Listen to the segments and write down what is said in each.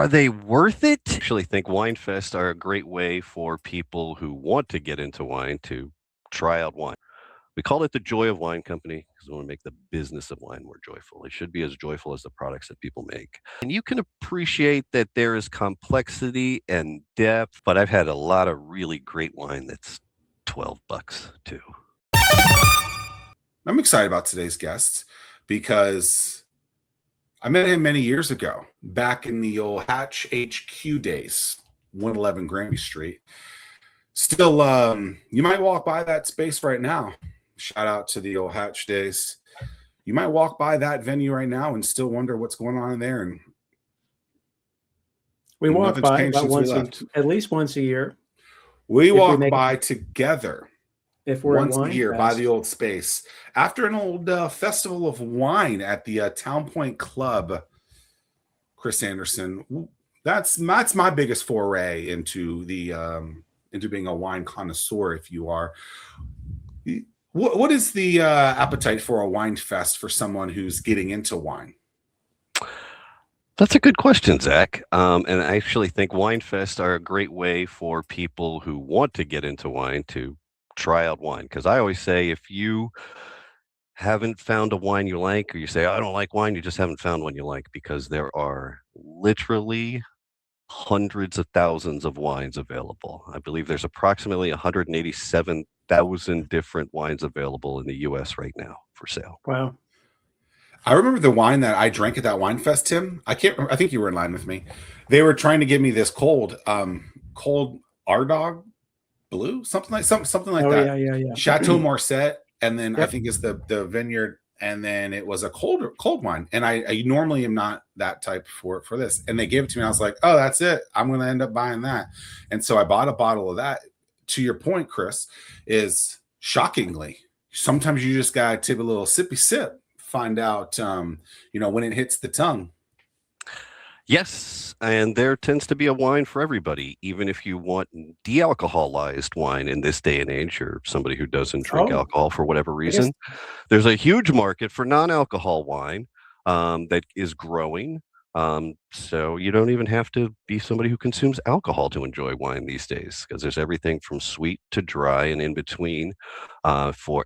Are they worth it? I actually think wine fests are a great way for people who want to get into wine to try out wine. We call it the joy of wine company because we want to make the business of wine more joyful. It should be as joyful as the products that people make. And you can appreciate that there is complexity and depth, but I've had a lot of really great wine that's $12 too. I'm excited about today's guest because I met him many years ago, back in the old Hatch HQ days, 111 Granby Street. Still, you might walk by that space right now. Shout out to the old Hatch days. You might walk by that venue right now and still wonder what's going on in there. And we walk by about at least once a year. We walk by together. If we're once a year by the old space after an old festival of wine at the Town Point Club. Chris Anderson, that's my biggest foray into the into being a wine connoisseur. If you are, what is the appetite for a wine fest for someone who's getting into wine? That's a good question, Zach. And I actually think wine fests are a great way for people who want to get into wine to try out wine, because I always say if you haven't found a wine you like, or you say I don't like wine, you just haven't found one you like, because there are literally hundreds of thousands of wines available. I believe there's approximately 187,000 different wines available in the US right now for sale. Wow. I remember the wine that I drank at that wine fest, Tim. I think you were in line with me. They were trying to give me this cold Ardog Blue, something like that. Yeah. Chateau Marset, and then I think it's the vineyard, and then it was a cold wine. And I normally am not that type for this. And they gave it to me. And I was like, oh, that's it. I'm going to end up buying that. And so I bought a bottle of that. To your point, Chris, is shockingly, sometimes you just gotta take a little sippy sip, find out, when it hits the tongue. Yes, and there tends to be a wine for everybody, even if you want de-alcoholized wine in this day and age, or somebody who doesn't drink alcohol for whatever reason. There's a huge market for non-alcohol wine that is growing. So you don't even have to be somebody who consumes alcohol to enjoy wine these days, because there's everything from sweet to dry and in between, for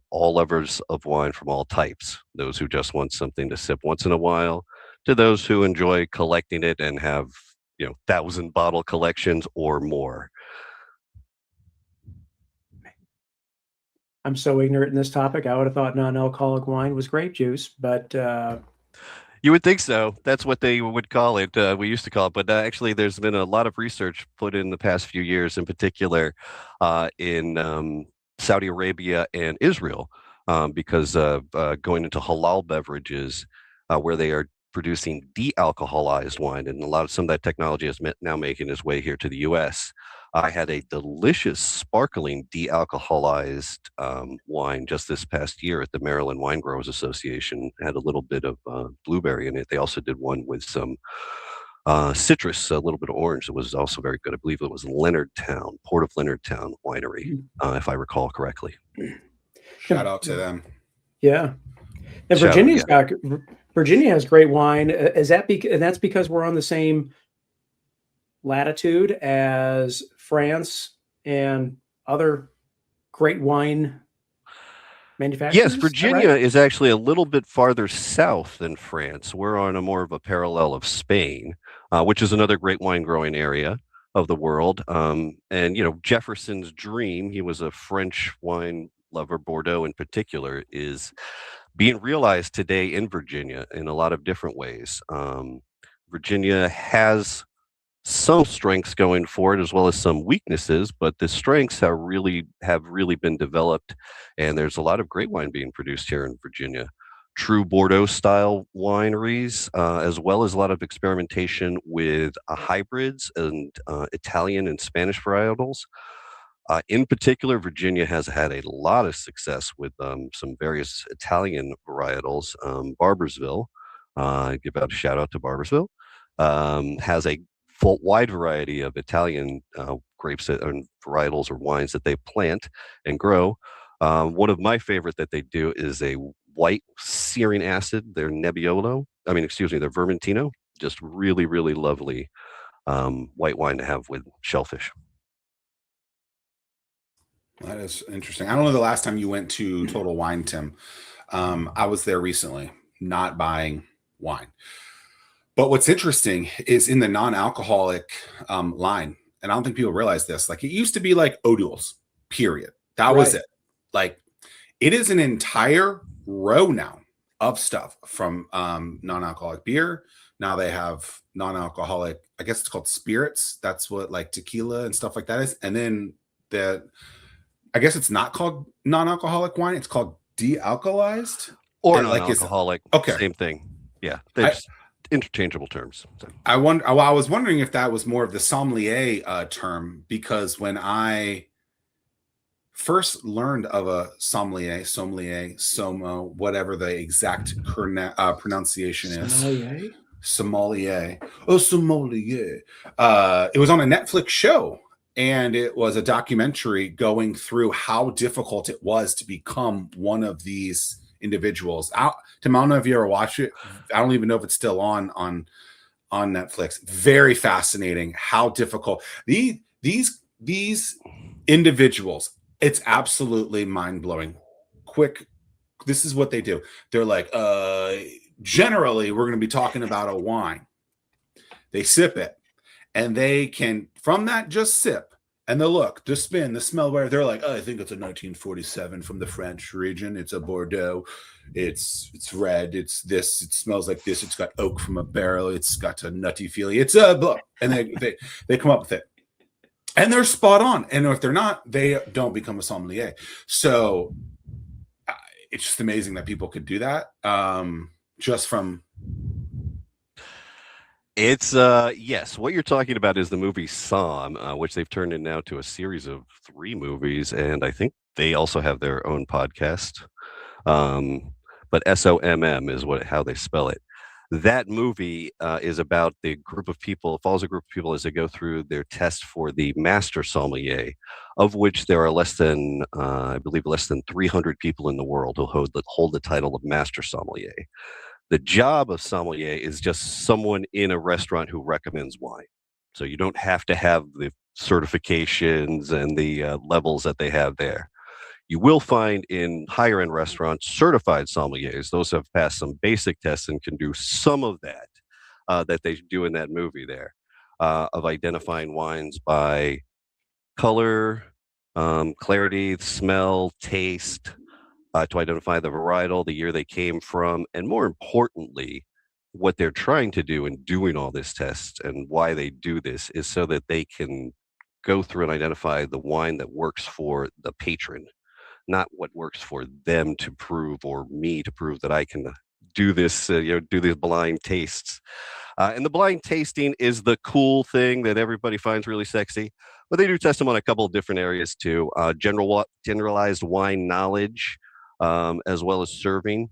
all lovers of wine from all types. Those who just want something to sip once in a while, to those who enjoy collecting it and have 1,000 bottle collections or more. I'm so ignorant in this topic. I would have thought non-alcoholic wine was grape juice, but you would think so. That's what they would call it. We used to call it, but actually there's been a lot of research put in the past few years, in particular in Saudi Arabia and Israel, because of going into halal beverages, where they are producing de-alcoholized wine, and some of that technology is now making its way here to the U.S. I had a delicious, sparkling de-alcoholized wine just this past year at the Maryland Wine Growers Association. It had a little bit of blueberry in it. They also did one with some citrus, a little bit of orange. It was also very good. I believe it was Leonardtown, Port of Leonardtown Winery, if I recall correctly. Shout out to them. Yeah. And Virginia has great wine. And that's because we're on the same latitude as France and other great wine manufacturers? Yes, Virginia is actually a little bit farther south than France. We're on a more of a parallel of Spain, which is another great wine growing area of the world. And Jefferson's dream, he was a French wine lover, Bordeaux in particular, is being realized today in Virginia in a lot of different ways. Virginia has some strengths going for it as well as some weaknesses, but the strengths have really been developed, and there's a lot of great wine being produced here in Virginia. True Bordeaux style wineries, as well as a lot of experimentation with hybrids and Italian and Spanish varietals. In particular, Virginia has had a lot of success with some various Italian varietals. Barbersville, give out a shout out to Barbersville, has a wide variety of Italian grapes and varietals or wines that they plant and grow. One of my favorite that they do is a white searing acid, their Vermentino. just really, really lovely white wine to have with shellfish. That is interesting. I don't know the last time you went to Total Wine, Tim. I was there recently, not buying wine. But what's interesting is in the non-alcoholic line, and I don't think people realize this, like it used to be like O'Doul's, period. That was it. Like it is an entire row now of stuff from non-alcoholic beer. Now they have non-alcoholic, I guess it's called spirits. That's what like tequila and stuff like that is. And then I guess it's not called non-alcoholic wine. It's called de-alkalized or like non-alcoholic. Okay. Same thing. Yeah. They're just interchangeable terms. So. I was wondering if that was more of the sommelier term, because when I first learned of a sommelier, somo, whatever the exact pronunciation is. Sommelier. Oh, sommelier. It was on a Netflix show. And it was a documentary going through how difficult it was to become one of these individuals. Tim, I don't know if you ever watched it. I don't even know if it's still on Netflix. Very fascinating how difficult these individuals. It's absolutely mind-blowing. Quick, this is what they do. They're like, generally, we're going to be talking about a wine. They sip it. And they can, from that, just sip. And the look, the spin, the smell, where they're like, oh, I think it's a 1947 from the French region. It's a Bordeaux. It's red. It's this. It smells like this. It's got oak from a barrel. It's got a nutty feeling. It's a blah. And they come up with it. And they're spot on. And if they're not, they don't become a sommelier. So it's just amazing that people could do that just from... It's yes. What you're talking about is the movie Somm, which they've turned in now to a series of 3 movies, and I think they also have their own podcast. But SOMM is how they spell it. That movie is about the group of people. Follows a group of people as they go through their test for the master sommelier, of which there are less than 300 people in the world who hold the title of master sommelier. The job of sommelier is just someone in a restaurant who recommends wine. So you don't have to have the certifications and the levels that they have there. You will find in higher end restaurants certified sommeliers. Those have passed some basic tests and can do some of that that they do in that movie there of identifying wines by color, clarity, smell, taste, to identify the varietal, the year they came from, and more importantly, what they're trying to do in doing all this tests and why they do this is so that they can go through and identify the wine that works for the patron, not what works for them to prove or me to prove that I can do this, do these blind tastes. And the blind tasting is the cool thing that everybody finds really sexy, but they do test them on a couple of different areas too. Generalized wine knowledge, as well as serving.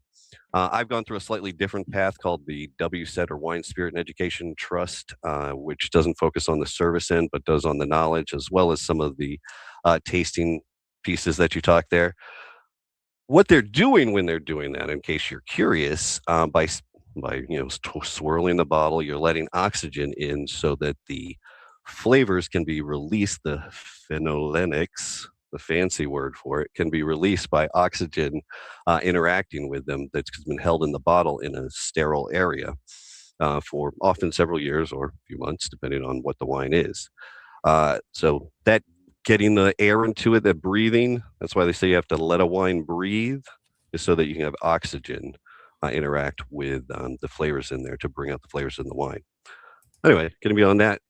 I've gone through a slightly different path called the WSET, or Wine, Spirit, and Education Trust, which doesn't focus on the service end, but does on the knowledge, as well as some of the tasting pieces that you talk there. What they're doing when they're doing that, in case you're curious, by swirling the bottle, you're letting oxygen in so that the flavors can be released. The phenolenics, the fancy word for it, can be released by oxygen interacting with them that's been held in the bottle in a sterile area for often several years or a few months, depending on what the wine is. So that getting the air into it, the breathing, that's why they say you have to let a wine breathe, is so that you can have oxygen interact with the flavors in there to bring out the flavors in the wine. Anyway, going to be on that.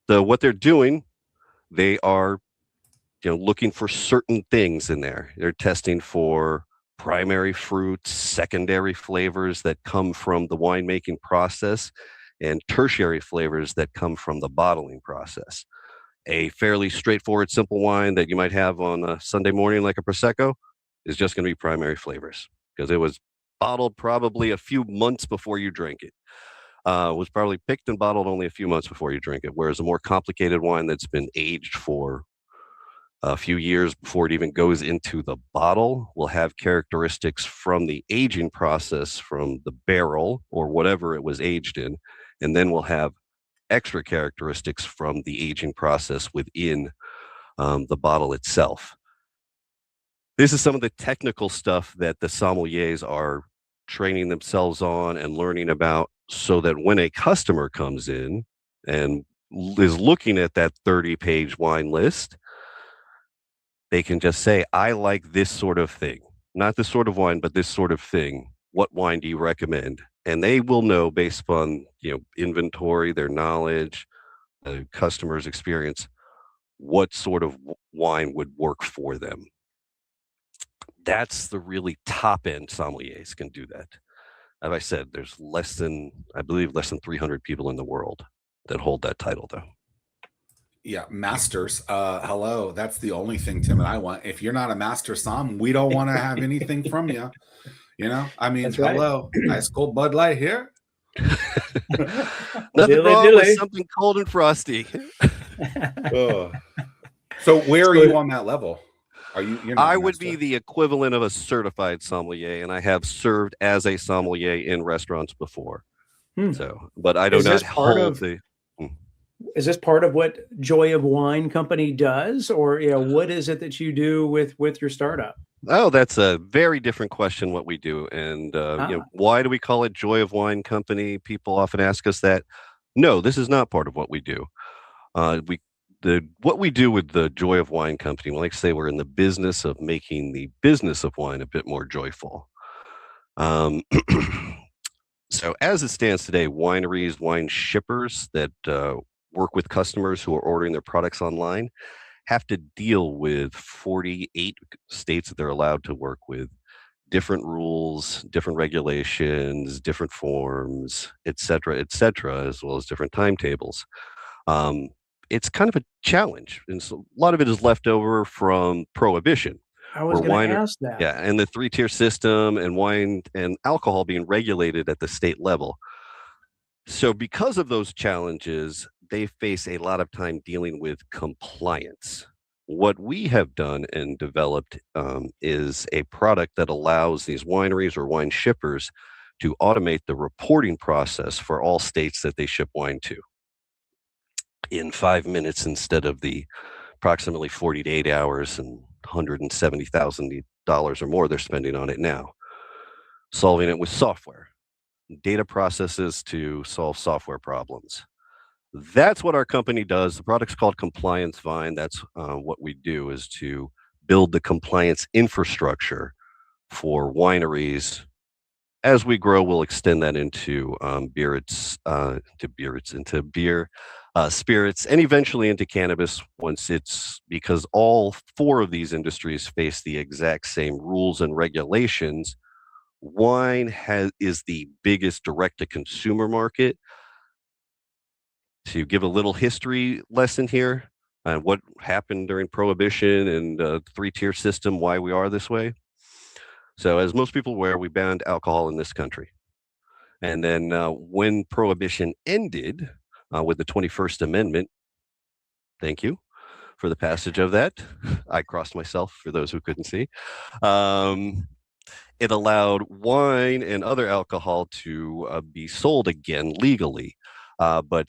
What they're doing, they are looking for certain things in there. They're testing for primary fruits, secondary flavors that come from the winemaking process, and tertiary flavors that come from the bottling process. A fairly straightforward, simple wine that you might have on a Sunday morning, like a Prosecco, is just going to be primary flavors because it was bottled probably a few months before you drink it. Was probably picked and bottled only a few months before you drink it, whereas a more complicated wine that's been aged for a few years before it even goes into the bottle will have characteristics from the aging process from the barrel or whatever it was aged in, And then we'll have extra characteristics from the aging process within the bottle itself. This is some of the technical stuff that the sommeliers are training themselves on and learning about, so that when a customer comes in and is looking at that 30-page wine list, they can just say, I like this sort of thing. Not this sort of wine, but this sort of thing. What wine do you recommend? And they will know, based upon inventory, their knowledge, the customer's experience, what sort of wine would work for them. That's the really top end sommeliers can do that. As I said, there's I believe less than 300 people in the world that hold that title, though. Yeah, masters. Hello. That's the only thing Tim and I want. If you're not a master som, we don't want to have anything from you. I mean, That's right. hello. Ice cold Bud Light here. Nothing wrong with something cold and frosty. So where are you on that level? I would be the equivalent of a certified sommelier, and I have served as a sommelier in restaurants before. So, but I do not hold the. Is this part of what Joy of Wine Company does, or what is it that you do with your startup? Oh, that's a very different question. What we do, and why do we call it Joy of Wine Company? People often ask us that. No, this is not part of what we do. What we do with the Joy of Wine Company, we like to say we're in the business of making the business of wine a bit more joyful. So as it stands today, wineries, wine shippers that work with customers who are ordering their products online have to deal with 48 states that they're allowed to work with, different rules, different regulations, different forms, et cetera, as well as different timetables. It's kind of a challenge, and so a lot of it is left over from Prohibition. I was going to ask that. Yeah, and the 3-tier system, and wine and alcohol being regulated at the state level. So because of those challenges, they face a lot of time dealing with compliance. What we have done and developed is a product that allows these wineries or wine shippers to automate the reporting process for all states that they ship wine to in 5 minutes, instead of the approximately 40 to 80 hours and $170,000 or more they're spending on it now. Solving it with software, data processes to solve software problems. That's what our company does. The product's called Compliancevine. That's what we do, is to build the compliance infrastructure for wineries. As we grow, we'll extend that into spirits, and eventually into cannabis, because all 4 of these industries face the exact same rules and regulations. Wine is the biggest direct-to-consumer market. To give a little history lesson here, what happened during Prohibition and the 3-tier system, why we are this way. So as most people are aware, we banned alcohol in this country. And then when Prohibition ended with the 21st Amendment, thank you for the passage of that. I crossed myself for those who couldn't see. It allowed wine and other alcohol to be sold again legally. But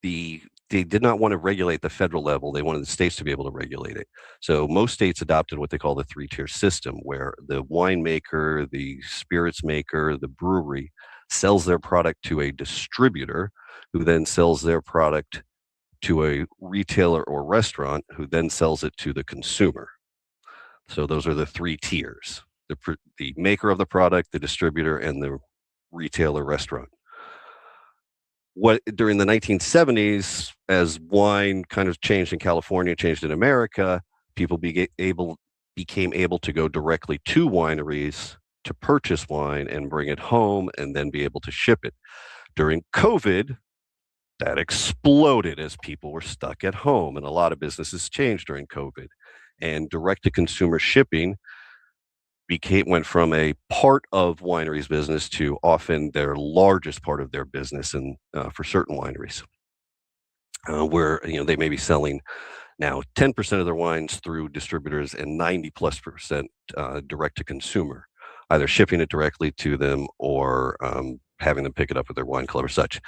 they did not want to regulate the federal level. They wanted the states to be able to regulate it. So most states adopted what they call the 3-tier system, where the winemaker, the spirits maker, the brewery sells their product to a distributor, who then sells their product to a retailer or restaurant, who then sells it to the consumer. So those are the 3 tiers: the maker of the product, the distributor, and the retailer restaurant. During the 1970s, as wine kind of changed in California, changed in America, people became able to go directly to wineries to purchase wine and bring it home and then be able to ship it. During COVID, that exploded as people were stuck at home, and a lot of businesses changed during COVID. And direct-to-consumer shipping went from a part of wineries' business to often their largest part of their business, and for certain wineries, where they may be selling now 10% of their wines through distributors and 90+% direct to consumer. either shipping it directly to them or having them pick it up at their wine club or such.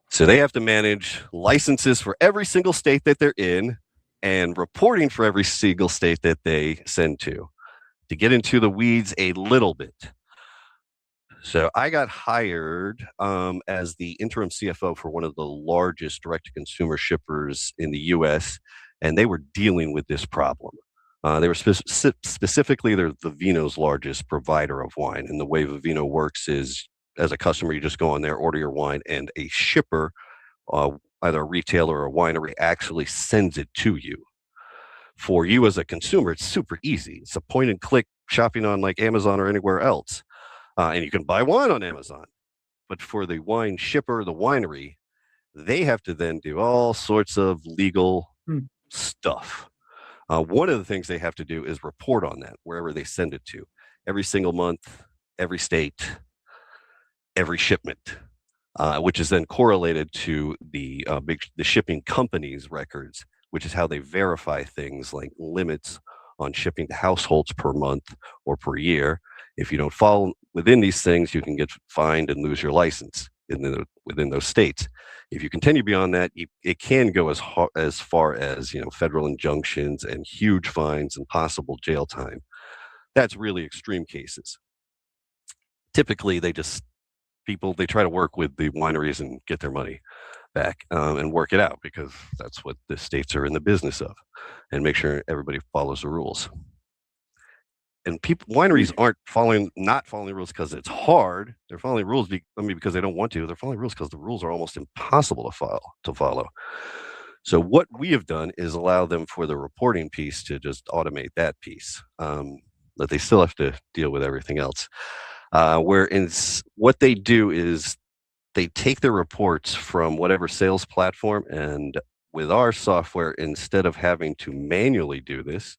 So they have to manage licenses for every single state that they're in and reporting for every single state that they send to. To get into the weeds a little bit. So I got hired as the interim CFO for one of the largest direct-to-consumer shippers in the U.S., and they were dealing with this problem. They were specifically, they're the Vino's largest provider of wine, and the way Vino works is, as a customer, you just go on there, order your wine, and a shipper, either a retailer or a winery, actually sends it to you. For you as a consumer, it's super easy. It's a point-and-click shopping on like Amazon or anywhere else. And you can buy wine on Amazon. But for the wine shipper, the winery, they have to then do all sorts of legal stuff. One of the things they have to do is report on that wherever they send it to. Every single month, every state, every shipment, which is then correlated to the shipping company's records, which is how they verify things like limits on shipping to households per month or per year. If you don't fall within these things, you can get fined and lose your license within those states. If you continue beyond that, it can go as far as federal injunctions and huge fines and possible jail time. That's really extreme cases. Typically, they try to work with the wineries and get their money back and work it out, because that's what the states are in the business of, and make sure everybody follows the rules. And wineries aren't not following the rules because it's hard. They're following rules because they don't want to. They're following rules because the rules are almost impossible to follow. So what we have done is allow them for the reporting piece to just automate that piece, but they still have to deal with everything else. What they do is they take their reports from whatever sales platform, and with our software, instead of having to manually do this,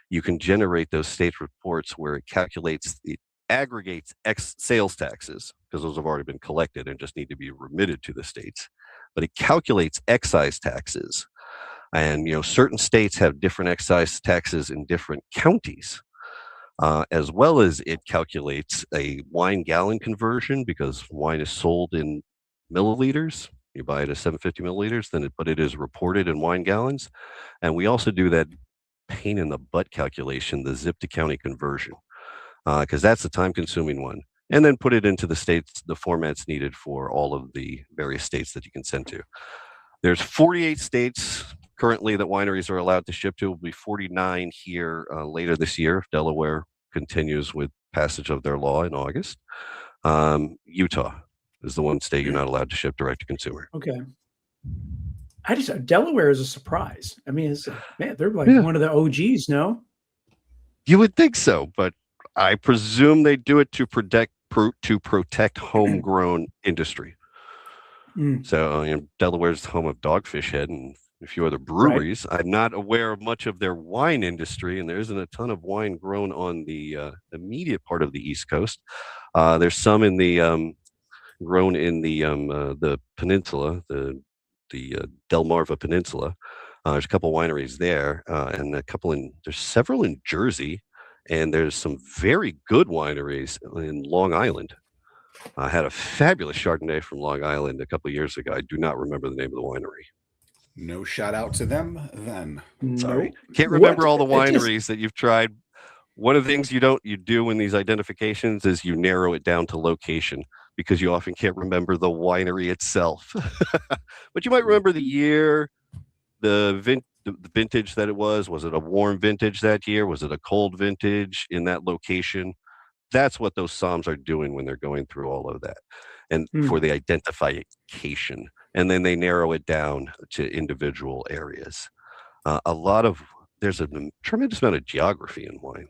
you can generate those state reports where it aggregates sales taxes, because those have already been collected and just need to be remitted to the states. But it calculates excise taxes. And, certain states have different excise taxes in different counties, as well as it calculates a wine gallon conversion, because wine is sold in milliliters. You buy it at 750 milliliters, but it is reported in wine gallons. And we also do that pain in the butt calculation, the zip to county conversion, because that's the time consuming one, and then put it into the formats needed for all of the various states that you can send to. There's 48 states currently that wineries are allowed to ship to. Will be 49 here later this year if Delaware continues with passage of their law in August. Utah is the one state you're not allowed to ship direct to consumer. Okay. Delaware is a surprise. I mean, they're like one of the OGs, no? You would think so, but I presume they do it to protect homegrown industry. So Delaware's home of Dogfish Head and a few other breweries. Right. I'm not aware of much of their wine industry, and there isn't a ton of wine grown on the immediate part of the East Coast. There's some grown in the peninsula, the Delmarva Peninsula. There's a couple wineries there, and there's several in Jersey, and there's some very good wineries in Long Island. I had a fabulous Chardonnay from Long Island a couple of years ago. I do not remember the name of the winery. No shout out to them then. Sorry. Can't remember all the wineries that you've tried. One of the things you do in these identifications is you narrow it down to location, because you often can't remember the winery itself. But you might remember the year, the vintage that it was. Was it a warm vintage that year? Was it a cold vintage in that location? That's what those somms are doing when they're going through all of that, and for the identification. And then they narrow it down to individual areas. There's a tremendous amount of geography in wine.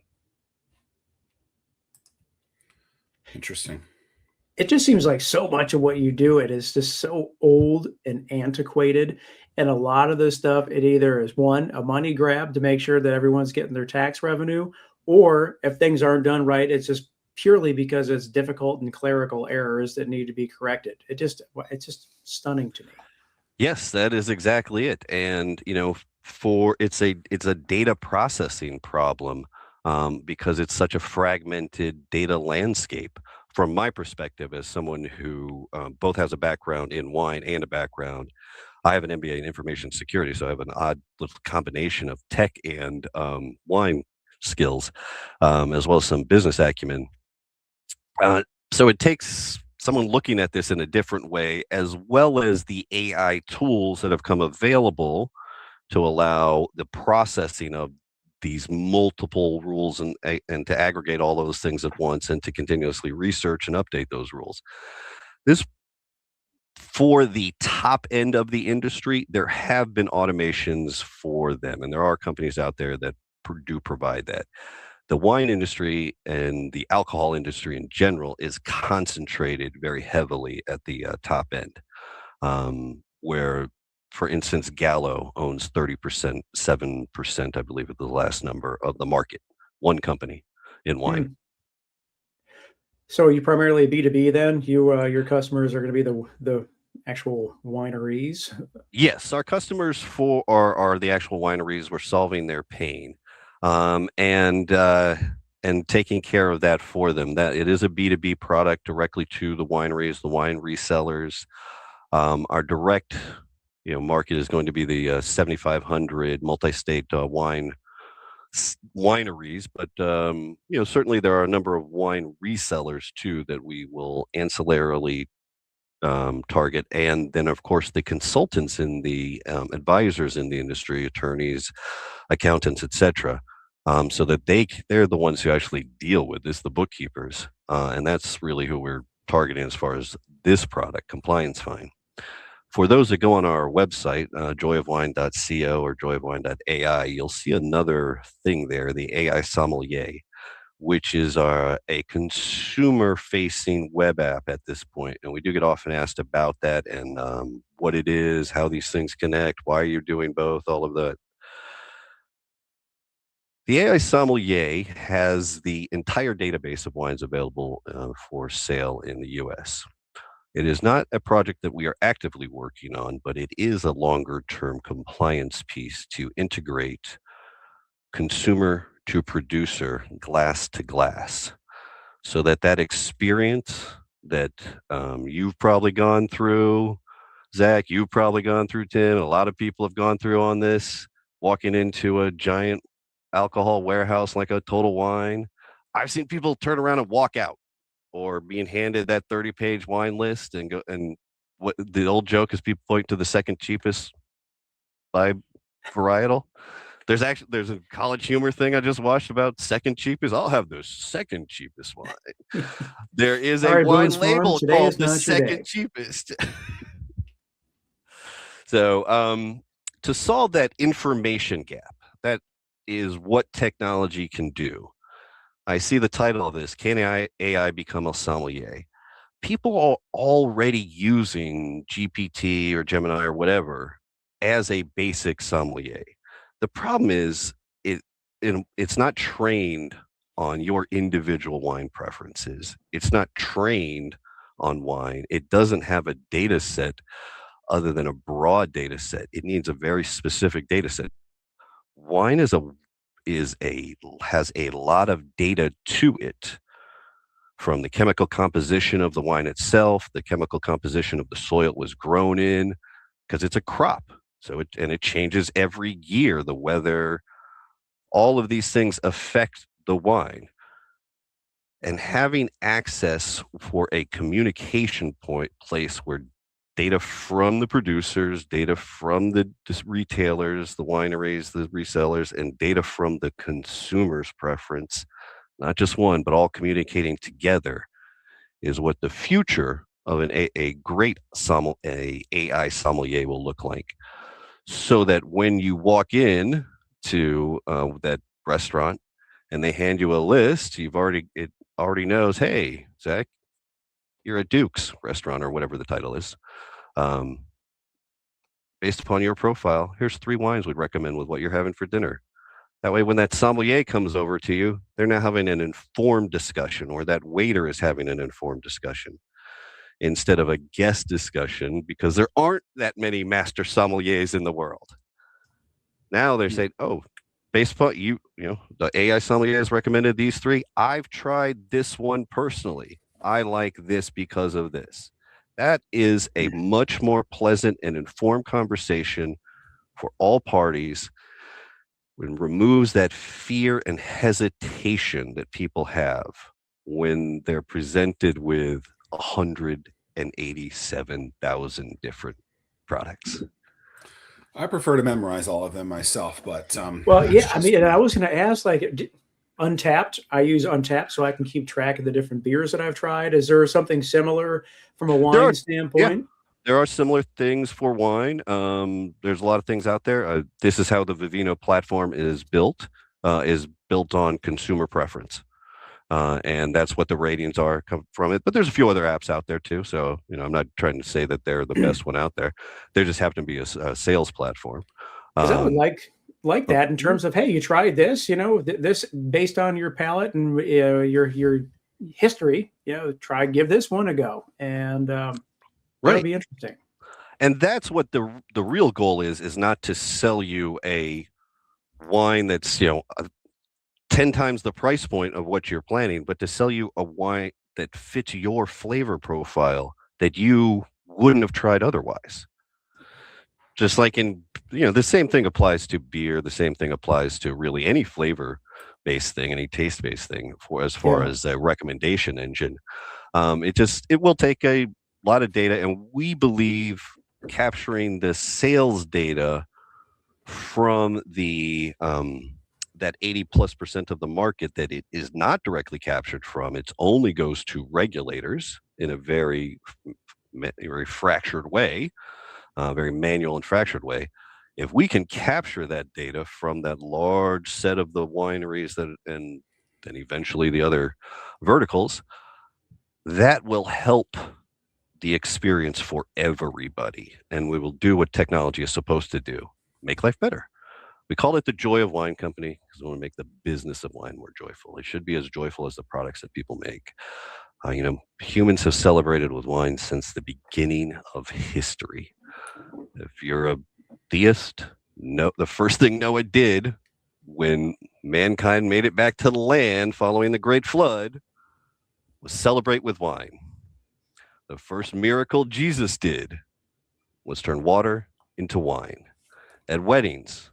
Interesting. It just seems like so much of what you do, it is just so old and antiquated. And a lot of this stuff, it either is a money grab to make sure that everyone's getting their tax revenue, or if things aren't done right, it's just purely because it's difficult and clerical errors that need to be corrected. It's just stunning to me. Yes, that is exactly it. And, it's a data processing problem because it's such a fragmented data landscape. From my perspective, as someone who both has a background in wine and a background, I have an MBA in information security, so I have an odd little combination of tech and wine skills, as well as some business acumen. So it takes someone looking at this in a different way, as well as the AI tools that have come available to allow the processing of these multiple rules and to aggregate all those things at once and to continuously research and update those rules. This For the top end of the industry, there have been automations for them, and there are companies out there that do provide that. The wine industry and the alcohol industry in general is concentrated very heavily at the top end, where, for instance, Gallo owns 30%, 7%, I believe, is the last number of the market. One company in wine. Hmm. So are you primarily B2B then? Your customers are going to be the actual wineries? Yes, our customers are the actual wineries. We're solving their pain, and taking care of that for them. That it is a B2B product directly to the wineries, the wine resellers. Our direct, market is going to be the 7,500 multi-state wineries, but certainly there are a number of wine resellers too that we will ancillarily target, and then of course the consultants in the advisors in the industry, attorneys, accountants, etc. So that they're the ones who actually deal with this, the bookkeepers, and that's really who we're targeting as far as this product, Compliancevine. For those that go on our website, joyofwine.co or joyofwine.ai, you'll see another thing there, the AI sommelier, which is a consumer-facing web app at this point. And we do get often asked about that and what it is, how these things connect, why you're doing both, all of that. The AI sommelier has the entire database of wines available for sale in the US. It is not a project that we are actively working on, but it is a longer-term compliance piece to integrate consumer to producer, glass to glass, so that experience that you've probably gone through, Zach, you've probably gone through, Tim, a lot of people have gone through on this, walking into a giant alcohol warehouse like a Total Wine. I've seen people turn around and walk out, or being handed that 30-page wine list and go, and what the old joke is, people point to the second cheapest by varietal. There's a College Humor thing I just watched about second cheapest. I'll have the second cheapest wine. There is a All right, wine Boone's Farm, label today called is the not your second day. cheapest. So to solve that information gap, that is what technology can do. I see the title of this, Can AI Become a Sommelier? People are already using GPT or Gemini or whatever as a basic sommelier. The problem is it's not trained on your individual wine preferences. It's not trained on wine. It doesn't have a data set other than a broad data set. It needs a very specific data set. Wine has a lot of data to it, from the chemical composition of the wine itself, the chemical composition of the soil it was grown in, because it's a crop. So it changes every year. The weather, all of these things affect the wine. And having access for a communication place where data from the producers, data from the retailers, the wineries, the resellers, and data from the consumer's preference, not just one, but all communicating together, is what the future of a great AI sommelier will look like. So that when you walk in to that restaurant and they hand you a list, it already knows, hey, Zach, you're at Duke's restaurant or whatever the title is. Based upon your profile, here's 3 wines we'd recommend with what you're having for dinner. That way, when that sommelier comes over to you, they're now having an informed discussion, or that waiter is having an informed discussion instead of a guest discussion, because there aren't that many master sommeliers in the world. Now they're saying, oh, based upon the AI sommelier has recommended these three. I've tried this one personally. I like this because of this. That is a much more pleasant and informed conversation for all parties. It removes that fear and hesitation that people have when they're presented with 187,000 different products. I prefer to memorize all of them myself, but well, yeah, I mean, and I was going to ask, like, Untapped. I use Untapped so I can keep track of the different beers that I've tried. Is there something similar from a wine standpoint? Yeah. There are similar things for wine. There's a lot of things out there. This is how the Vivino platform is built on consumer preference. And that's what the ratings are from it. But there's a few other apps out there too. So, I'm not trying to say that they're the best one out there. They just happen to be a sales platform. Because I would like that in terms of, hey, you tried this, this based on your palate and your history, give this one a go. And that'll be interesting. And that's what the real goal is not to sell you a wine that's 10 times the price point of what you're planning, but to sell you a wine that fits your flavor profile that you wouldn't have tried otherwise. Just like the same thing applies to beer. The same thing applies to really any flavor-based thing, any taste-based thing as far as a recommendation engine. It will take a lot of data, and we believe capturing the sales data from the that 80+% of the market that it is not directly captured from. It only goes to regulators in a very fractured way, very manual and fractured way. If we can capture that data from that large set of the wineries and then eventually the other verticals, that will help the experience for everybody. And we will do what technology is supposed to do, make life better. We call it the Joy of Wine Company because we want to make the business of wine more joyful. It should be as joyful as the products that people make. Humans have celebrated with wine since the beginning of history. If you're a theist, the first thing Noah did when mankind made it back to the land following the Great Flood was celebrate with wine. The first miracle Jesus did was turn water into wine. At weddings,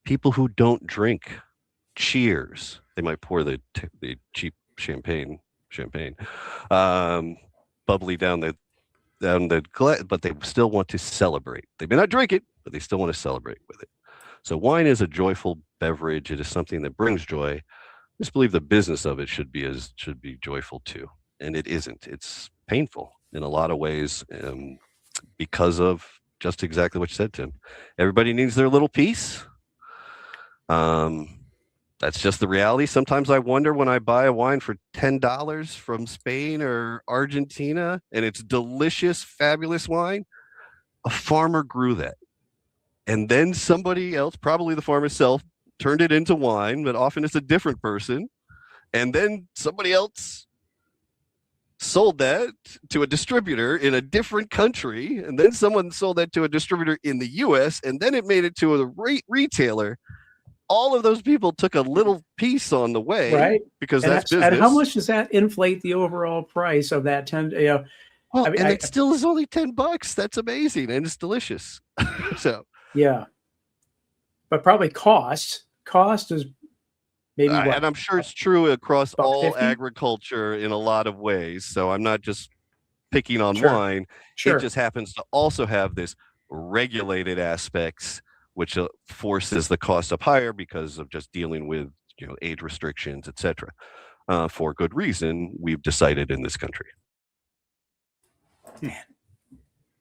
people who don't drink cheers. They might pour the cheap champagne, bubbly down the glass, but they still want to celebrate. They may not drink it, but they still want to celebrate with it. So wine is a joyful beverage. It is something that brings joy. I just believe the business of it should be joyful too, and it isn't. It's painful in a lot of ways because of just exactly what you said, Tim. Everybody needs their little piece. That's just the reality. Sometimes I wonder when I buy a wine for $10 from Spain or Argentina and it's delicious, fabulous wine, a farmer grew that. And then somebody else, probably the farmer himself, turned it into wine, but often it's a different person. And then somebody else sold that to a distributor in a different country. And then someone sold that to a distributor in the US. And then it made it to a retailer. All of those people took a little piece on the way, right? Because that's business. And how much does that inflate the overall price of that 10? Well, and it still is only $10. That's amazing, and it's delicious. So yeah, but probably cost is maybe and I'm sure it's true across all 50? agriculture in a lot of ways. So I'm not just picking on wine. It just happens to also have this regulated aspects, which forces the cost up higher because of just dealing with age restrictions, etc. For good reason, we've decided in this country. Man,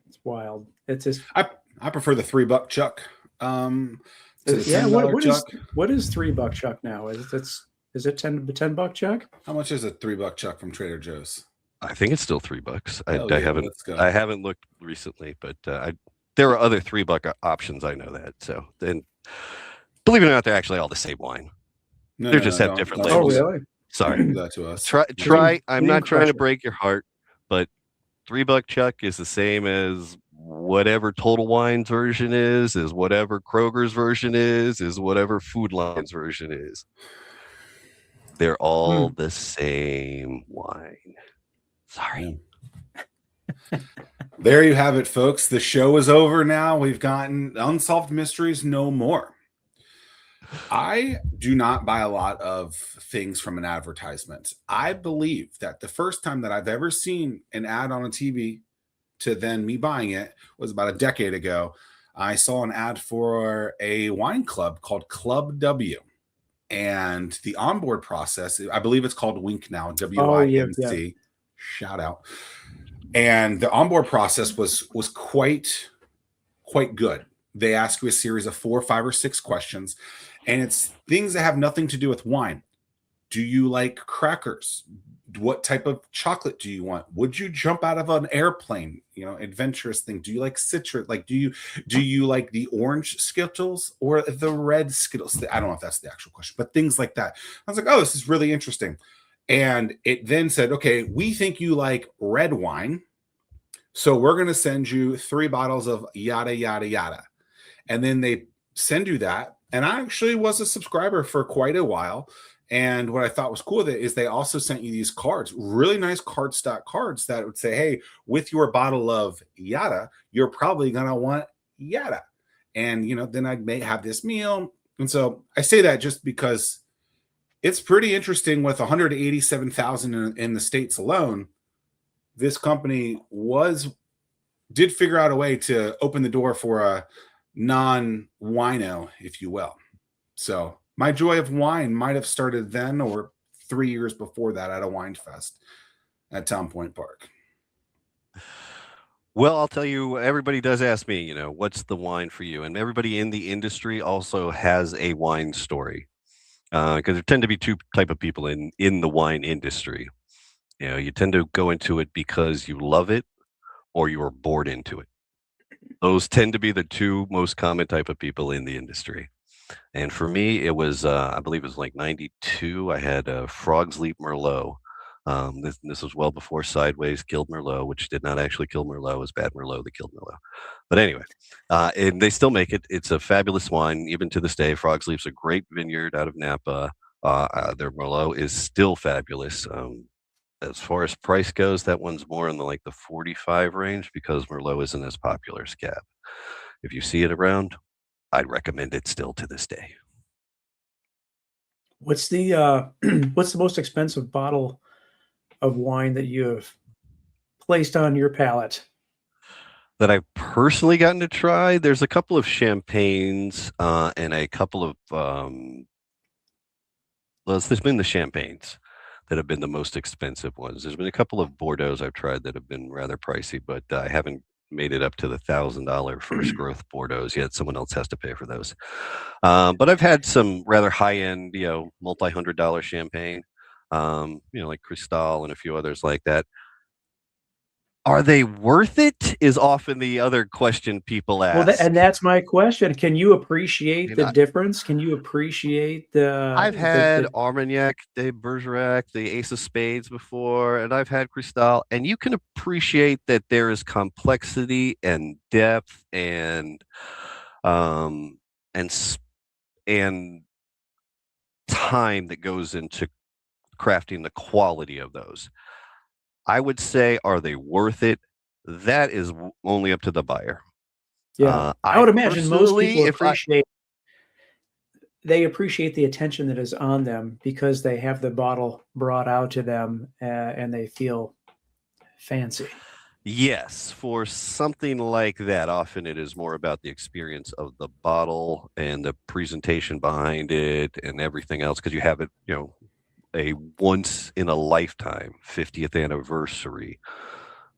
it's wild. It's just I prefer the $3 chuck. Yeah, what is $3 chuck now? Is it $10 chuck? How much is a $3 chuck from Trader Joe's? I think it's still $3. I haven't looked recently, but there are other $3 options. I know that. So then, believe it or not, they're actually all the same wine. They just have different labels. Oh, really? Sorry. Do that to us. Try. I'm not trying to break your heart, but $3 chuck is the same as whatever Total Wine's version is whatever Kroger's version is whatever Food Lion's version is. They're all the same wine. Sorry. There you have it, folks. The show is over now. We've gotten Unsolved Mysteries no more. I do not buy a lot of things from an advertisement. I believe that the first time that I've ever seen an ad on a TV to then me buying it was about a decade ago. I saw an ad for a wine club called Club W. And the onboard process, I believe it's called Wink now, WINC. Yeah. Shout out. And the onboard process was quite good. They ask you a series of 4, 5, or 6 questions, and it's things that have nothing to do with wine. Do you like crackers? What type of chocolate do you want? Would you jump out of an airplane? Adventurous thing. Do you like citrus? Like, do you like the orange Skittles or the red Skittles? I don't know if that's the actual question, but things like that. I was like, oh, this is really interesting. And it then said, okay, we think you like red wine, so we're going to send you 3 bottles of yada, yada, yada. And then they send you that. And I actually was a subscriber for quite a while. And what I thought was cool with it is they also sent you these cards, really nice cardstock cards that would say, hey, with your bottle of yada, you're probably going to want yada. And, then I may have this meal. And so I say that just because it's pretty interesting with 187,000 in the States alone. This company did figure out a way to open the door for a non-wino, if you will. So my joy of wine might have started then or 3 years before that at a wine fest at Town Point Park. Well, I'll tell you, everybody does ask me, what's the wine for you? And everybody in the industry also has a wine story. Because there tend to be 2 type of people in the wine industry. You tend to go into it because you love it or you were bored into it. Those tend to be the 2 most common type of people in the industry. And for me, it was, I believe it was like 92. I had a Frog's Leap Merlot. This was well before Sideways killed Merlot, which did not actually kill Merlot. It was bad Merlot that killed Merlot. But anyway, and they still make it. It's a fabulous wine, even to this day. Frog's Leap's a great vineyard out of Napa. Their Merlot is still fabulous. As far as price goes, that one's more in the 45 range because Merlot isn't as popular as Cab. If you see it around, I'd recommend it still to this day. What's the most expensive bottle of wine that you have placed on your palate? That I've personally gotten to try, there's a couple of champagnes and a couple of there's been the champagnes that have been the most expensive ones. There's been a couple of Bordeaux I've tried that have been rather pricey, but I haven't made it up to the $1,000 first growth Bordeaux yet. Someone else has to pay for those. But I've had some rather high-end, multi-$100 champagne, like Cristal and a few others like that. Are they worth it? Is often the other question people ask. Well, and that's my question. Can you appreciate the difference? Can you appreciate the? I've had Armagnac de Bergerac, the Ace of Spades before, and I've had Cristal, and you can appreciate that there is complexity and depth and time that goes into crafting the quality of those. I would say, are they worth it? That is only up to the buyer. Yeah, I would imagine most people appreciate the attention that is on them because they have the bottle brought out to them and they feel fancy. Yes, for something like that, often it is more about the experience of the bottle and the presentation behind it and everything else because you have it, a once in a lifetime 50th anniversary,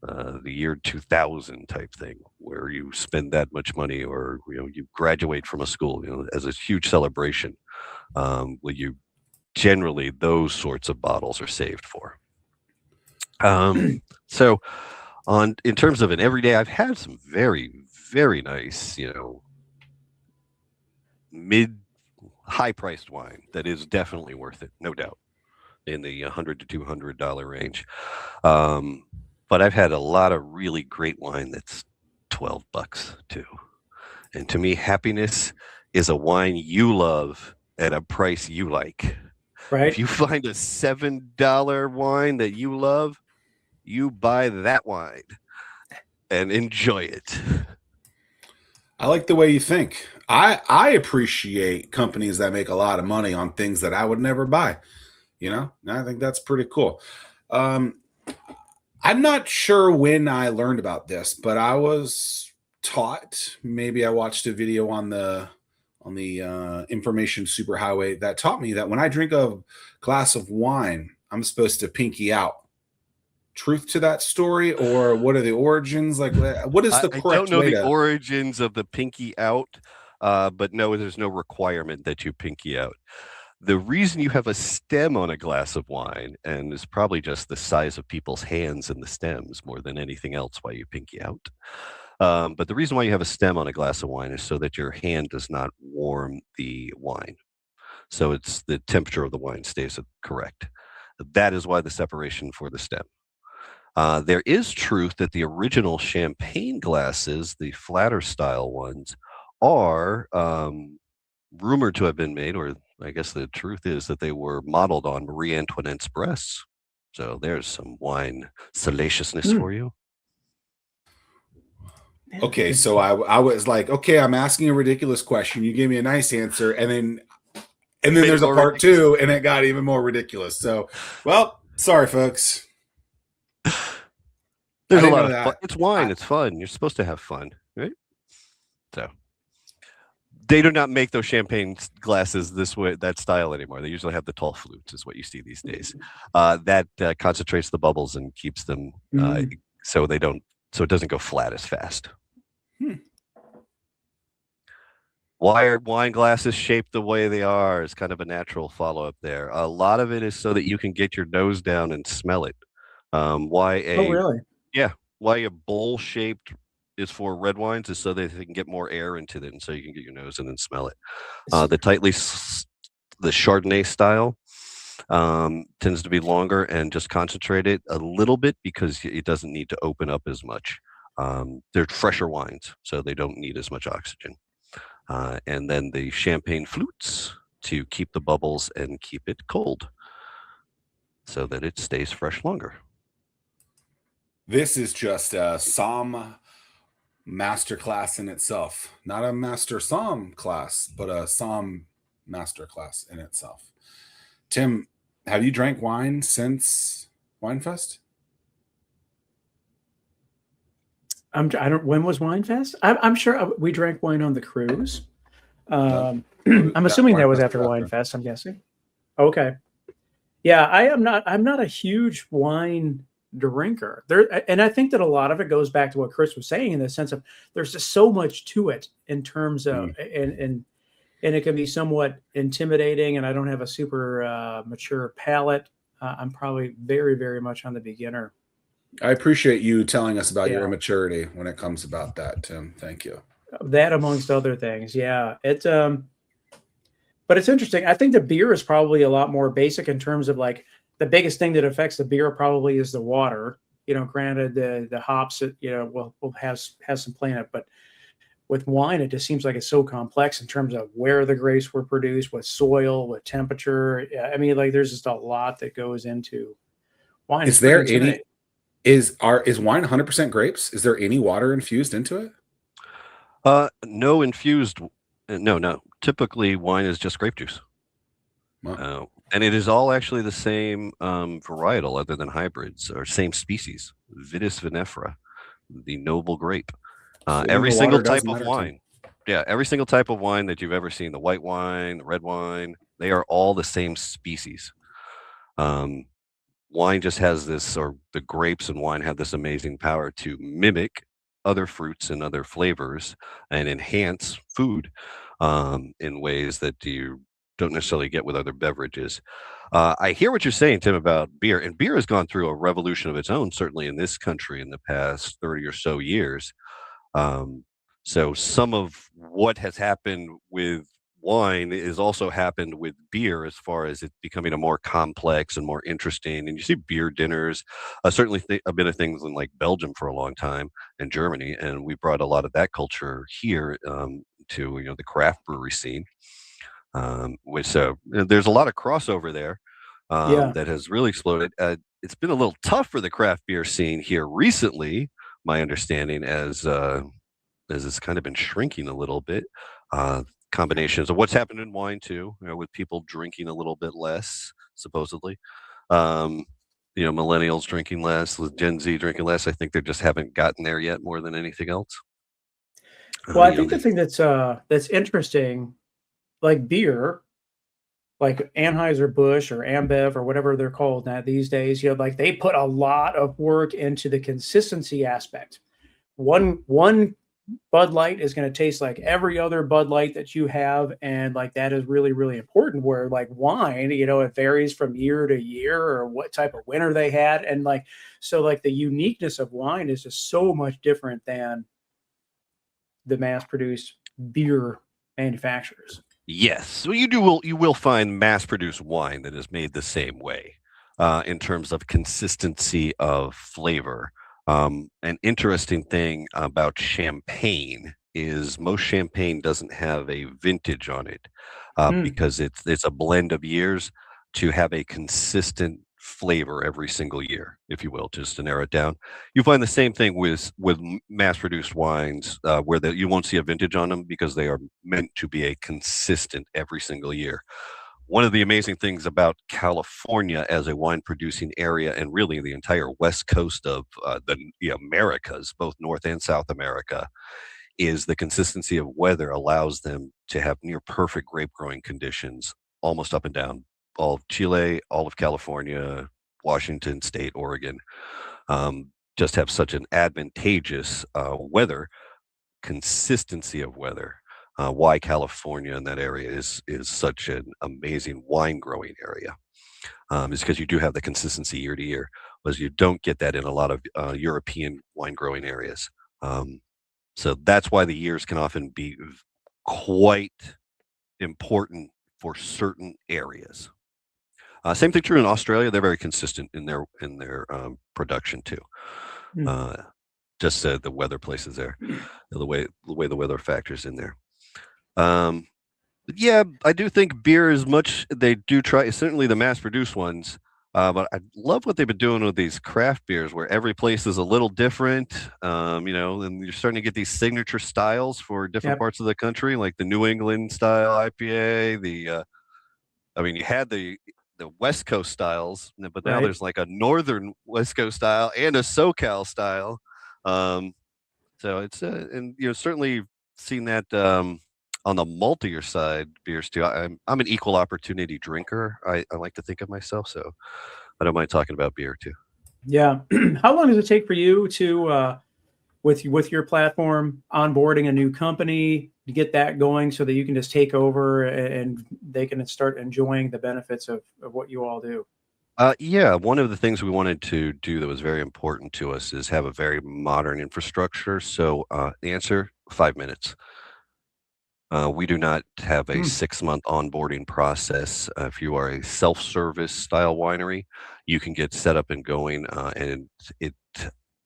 the year 2000 type thing where you spend that much money or, you graduate from a school, as a huge celebration. You generally, those sorts of bottles are saved for. So in terms of an everyday, I've had some very, very nice, high priced wine that is definitely worth it. No doubt. In the $100 to $200 range. But I've had a lot of really great wine that's $12 too. And to me, happiness is a wine you love at a price you like. Right. If you find a $7 wine that you love, you buy that wine and enjoy it. I like the way you think. I appreciate companies that make a lot of money on things that I would never buy. And I think that's pretty cool. I'm not sure when I learned about this, but I was taught. Maybe I watched a video on the information superhighway that taught me that when I drink a glass of wine, I'm supposed to pinky out. Truth to that story, or what are the origins? Like, what is the I correct don't know way the to? origins of the pinky out, but no, there's no requirement that you pinky out. The reason you have a stem on a glass of wine, and it's probably just the size of people's hands and the stems more than anything else why you pinky out. But the reason why you have a stem on a glass of wine is so that your hand does not warm the wine. So it's the temperature of the wine stays correct. That is why the separation for the stem. There is truth that the original champagne glasses, the flatter style ones, are rumored to have been made, or I guess the truth is that they were modeled on Marie Antoinette's breasts. So there's some wine salaciousness for you. Okay, so I was like, okay, I'm asking a ridiculous question. You gave me a nice answer, and then there's a part two, and it got even more ridiculous. So, well, sorry, folks. There's a lot of fun. It's wine. It's fun. You're supposed to have fun, right? So they do not make those champagne glasses this way, that style anymore. They usually have the tall flutes, is what you see these days. That concentrates the bubbles and keeps them so it doesn't go flat as fast. Why are wine glasses shaped the way they are? Is kind of a natural follow-up there. A lot of it is so that you can get your nose down and smell it. Really? Yeah, why a bowl shaped is for red wines is so that they can get more air into it, and so you can get your nose in and smell it. The Chardonnay style tends to be longer and just concentrated a little bit because it doesn't need to open up as much. They're fresher wines, so they don't need as much oxygen. And then the champagne flutes to keep the bubbles and keep it cold so that it stays fresh longer. This is just a somm masterclass in itself. Not a master somm class, but a somm masterclass in itself. Tim, have you drank wine since Winefest? When was Winefest? I'm sure we drank wine on the cruise. I'm assuming that was after Winefest, I'm guessing. Okay. Yeah, I'm not a huge wine drinker there, and I think that a lot of it goes back to what Chris was saying in the sense of there's just so much to it in terms of and it can be somewhat intimidating, and I don't have a super mature palate. I'm probably very, very much on the beginner. I appreciate you telling us about your immaturity when it comes about that, Tim. Thank you. That amongst other things. Yeah. But it's interesting. I think the beer is probably a lot more basic in terms of like the biggest thing that affects the beer probably is the water. Granted the hops, will have some play in it, but with wine, it just seems like it's so complex in terms of where the grapes were produced, with soil, with temperature. I mean, like there's just a lot that goes into wine. Is there any? Is wine 100% grapes? Is there any water infused into it? No infused. No. Typically, wine is just grape juice. Wow. And it is all actually the same varietal, other than hybrids, or same species. Vitis vinifera, the noble grape. Every single type of wine. Yeah, every single type of wine that you've ever seen, the white wine, the red wine, they are all the same species. Wine just has this, or the grapes and wine have this amazing power to mimic other fruits and other flavors and enhance food in ways that you don't necessarily get with other beverages. I hear what you're saying, Tim, about beer, and beer has gone through a revolution of its own, certainly in this country in the past 30 or so years. So some of what has happened with wine is also happened with beer as far as it becoming a more complex and more interesting. And you see beer dinners. Certainly, I've been to things in like Belgium for a long time and Germany, and we brought a lot of that culture here to the craft brewery scene. Which there's a lot of crossover there Yeah. that has really exploded. It's been a little tough for the craft beer scene here recently, my understanding, as it's kind of been shrinking a little bit. Combinations of what's happened in wine too, with people drinking a little bit less, supposedly. Um, millennials drinking less, with Gen Z drinking less. I think they just haven't gotten there yet, more than anything else. Well, I think the thing that's interesting, like beer, like Anheuser-Busch or Ambev or whatever they're called now these days, like they put a lot of work into the consistency aspect. One Bud Light is going to taste like every other Bud Light that you have, and like that is really, really important. Where like wine, it varies from year to year or what type of winter they had, and like so like the uniqueness of wine is just so much different than the mass-produced beer manufacturers. Yes, well, you will find mass-produced wine that is made the same way in terms of consistency of flavor. An interesting thing about champagne is most champagne doesn't have a vintage on it Mm, because it's a blend of years to have a consistent flavor every single year, if you will, just to narrow it down. You find the same thing with mass-produced wines where you won't see a vintage on them because they are meant to be a consistent every single year. One of the amazing things about California as a wine producing area, and really the entire west coast of the Americas, both North and South America, is the consistency of weather allows them to have near perfect grape growing conditions almost up and down all of Chile, all of California, Washington State, Oregon. Just have such an advantageous weather consistency of weather. Why California and that area is such an amazing wine growing area is because you do have the consistency year to year, whereas you don't get that in a lot of European wine growing areas. So that's why the years can often be quite important for certain areas. Same thing true in Australia. They're very consistent in their production too. mm. Just the weather places there, the way the weather factors in there. Um, yeah, I do think beer is much. They do try certainly the mass-produced ones, but I love what they've been doing with these craft beers, where every place is a little different. And you're starting to get these signature styles for different Yep. parts of the country, like the New England style IPA. You had the West Coast styles, but now Right. there's like a Northern West Coast style and a SoCal style. Um, so it's and certainly seen that on the maltier side beers too. I'm an equal opportunity drinker. I like to think of myself, so I don't mind talking about beer too. Yeah. How long does it take for you to with your platform onboarding a new company to get that going so that you can just take over and they can start enjoying the benefits of what you all do? Yeah, one of the things we wanted to do that was very important to us is have a very modern infrastructure. So the answer, 5 minutes. We do not have a Hmm. 6 month onboarding process. If you are a self-service style winery, you can get set up and going, and it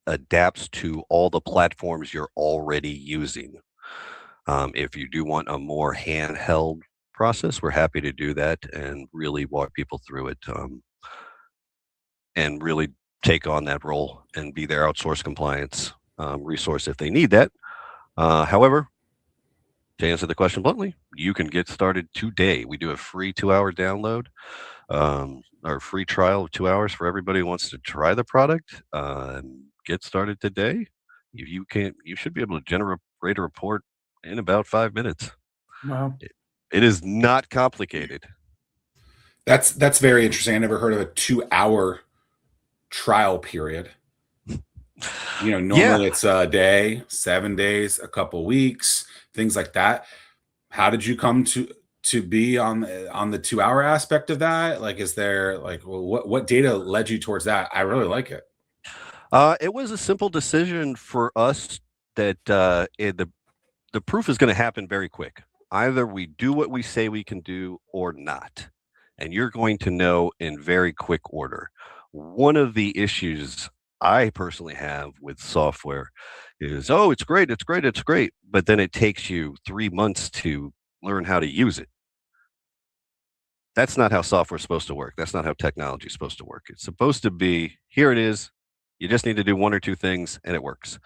adapts to all the platforms you're already using. If you do want a more handheld process, we're happy to do that and really walk people through it, and really take on that role and be their outsource compliance resource if they need that. However, to answer the question bluntly, you can get started today. We do a free 2 hour download, or free trial of 2 hours for everybody who wants to try the product. Get started today. If you can't, you should be able to generate a report in about 5 minutes. Wow. It is not complicated. That's very interesting. I never heard of a 2 hour trial period. Yeah. Normally it's a day, 7 days, a couple weeks, things like that. How did you come to be on the 2 hour aspect of that? Like, is there like, well, what data led you towards that? I really like it. It was a simple decision for us that the proof is going to happen very quick. Either we do what we say we can do or not. And you're going to know in very quick order. One of the issues I personally have with software is, oh, it's great, it's great, it's great. But then it takes you 3 months to learn how to use it. That's not how software is supposed to work. That's not how technology is supposed to work. It's supposed to be, here it is. You just need to do one or two things and it works.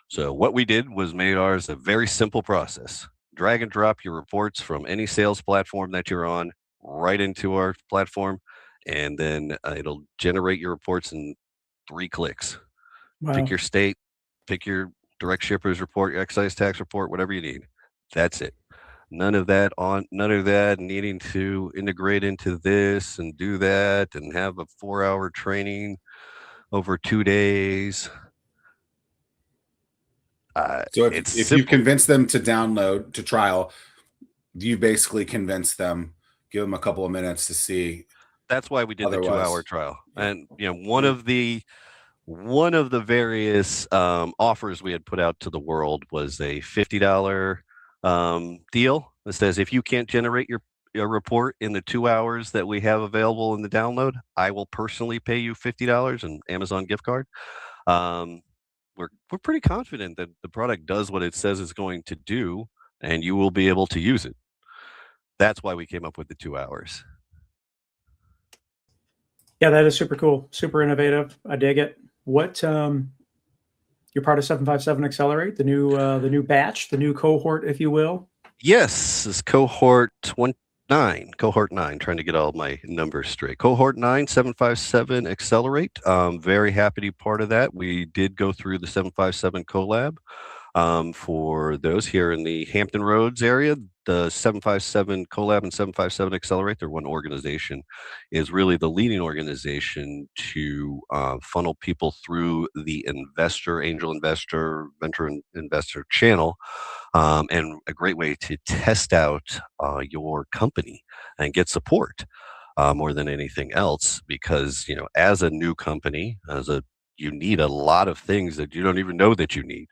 So what we did was made ours a very simple process. Drag and drop your reports from any sales platform that you're on right into our platform, and then it'll generate your reports in 3 clicks. Pick Wow. your state, pick your direct shippers report, your excise tax report, whatever you need. That's it. None of that needing to integrate into this and do that and have a 4-hour training over 2 days. So It's if you simple. convince them to download to trial, you basically convince them, give them a couple of minutes to see. That's why we did the 2-hour Otherwise, trial. yeah. And one of the various offers we had put out to the world was a $50 deal that says if you can't generate your report in the 2 hours that we have available in the download, I will personally pay you $50 an Amazon gift card. Um, we're pretty confident that the product does what it says it's going to do, and you will be able to use it. That's why we came up with the 2 hours. Yeah, that is super cool, super innovative. I dig it. What you're part of 757 Accelerate, the new batch, the new cohort, if you will. Yes, this is cohort 9, trying to get all my numbers straight. Cohort 9, 757 Accelerate. Very happy to be part of that. We did go through the 757 collab. For those here in the Hampton Roads area, the 757 Collab and 757 Accelerate, they're one organization, is really the leading organization to funnel people through the angel investor, venture investor channel, and a great way to test out your company and get support more than anything else. Because as a new company, you need a lot of things that you don't even know that you need.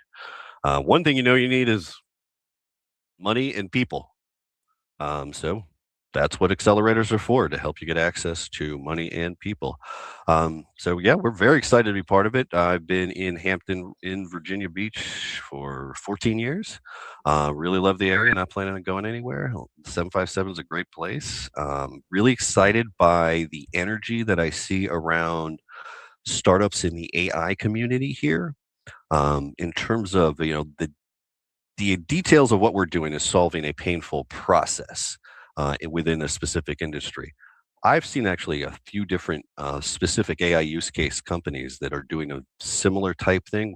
One thing you need is money and people. So that's what accelerators are for, to help you get access to money and people. So yeah, we're very excited to be part of it. I've been in Hampton in Virginia Beach for 14 years. Really love the area, not planning on going anywhere. 757 is a great place. Really excited by the energy that I see around startups in the AI community here. In terms of the details of what we're doing is solving a painful process within a specific industry. I've seen actually a few different specific AI use case companies that are doing a similar type thing,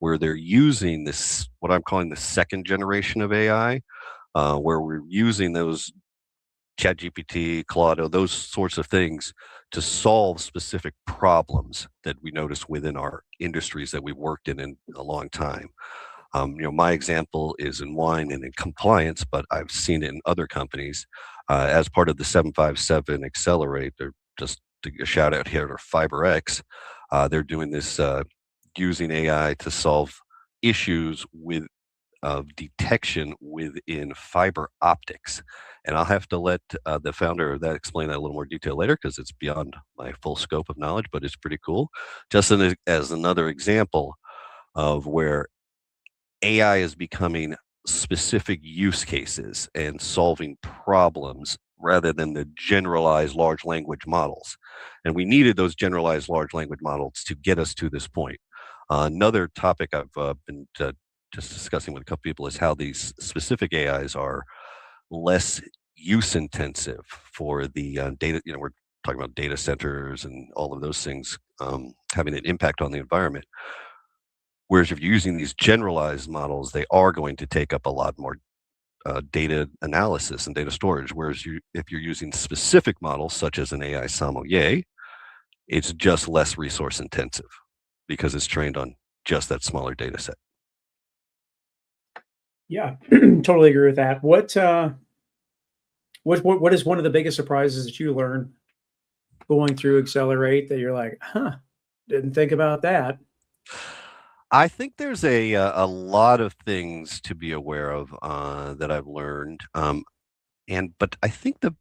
where they're using this, what I'm calling the second generation of AI, where we're using those ChatGPT, Claude, those sorts of things to solve specific problems that we notice within our industries that we've worked in a long time. My example is in wine and in compliance, but I've seen it in other companies. As part of the 757 Accelerate, they're just to a shout out here to FiberX. They're doing this using AI to solve issues with detection within fiber optics. And I'll have to let the founder of that explain that a little more detail later, because it's beyond my full scope of knowledge, but it's pretty cool. Just as another example of where AI is becoming specific use cases and solving problems rather than the generalized large language models. And we needed those generalized large language models to get us to this point. Another topic I've been just discussing with a couple people is how these specific AIs are less use intensive for the data. We're talking about data centers and all of those things having an impact on the environment. Whereas if you're using these generalized models, they are going to take up a lot more data analysis and data storage. Whereas if you're using specific models, such as an AI sommelier, it's just less resource intensive because it's trained on just that smaller data set. Yeah, totally agree with that. What is one of the biggest surprises that you learned going through Accelerate that you're like, huh, didn't think about that? I think there's a lot of things to be aware of that I've learned, but I think the